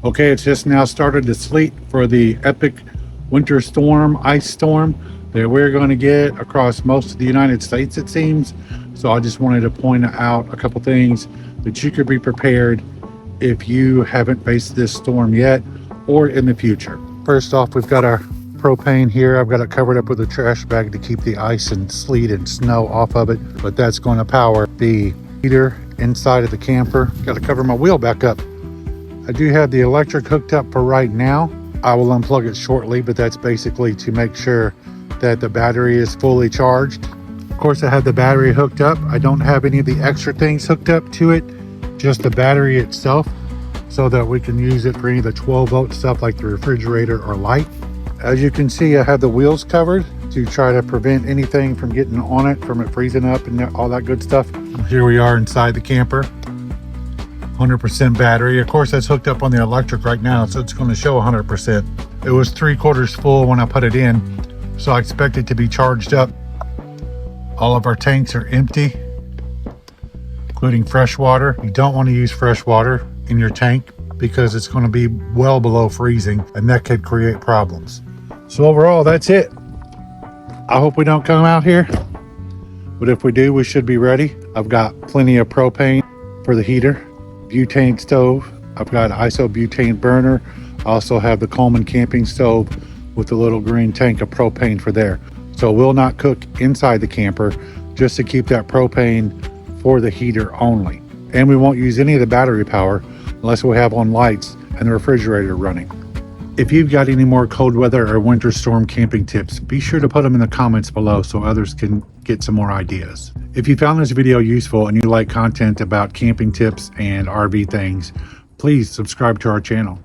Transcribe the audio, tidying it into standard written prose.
Okay, it's just now started to sleet for the epic winter storm, ice storm that we're going to get across most of the United States, it seems. So I just wanted to point out a couple things that you could be prepared if you haven't faced this storm yet or in the future. First off, we've got our propane here. I've got it covered up with a trash bag to keep the ice and sleet and snow off of it, but that's going to power the heater inside of the camper. Got to cover my wheel back up. I do have the electric hooked up for right now. I will unplug it shortly, but that's basically to make sure that the battery is fully charged. Of course, I have the battery hooked up. I don't have any of the extra things hooked up to it, just the battery itself, so that we can use it for any of the 12-volt stuff like the refrigerator or light. As you can see, I have the wheels covered to try to prevent anything from getting on it, from it freezing up and all that good stuff. Here we are inside the camper. 100% battery. Of course, that's hooked up on the electric right now, so it's going to show 100%. It was 3/4 full when I put it in, so I expect it to be charged up. All of our tanks are empty, including fresh water. You don't want to use fresh water in your tank because it's going to be well below freezing, and that could create problems. So overall, that's it. I hope we don't come out here, but if we do, we should be ready. I've got plenty of propane for the heater, butane stove. I've got isobutane burner. I also have the Coleman camping stove with a little green tank of propane for there. So we'll not cook inside the camper, just to keep that propane for the heater only. And we won't use any of the battery power unless we have on lights and the refrigerator running. If you've got any more cold weather or winter storm camping tips, be sure to put them in the comments below so others can get some more ideas. If you found this video useful and you like content about camping tips and RV things, please subscribe to our channel.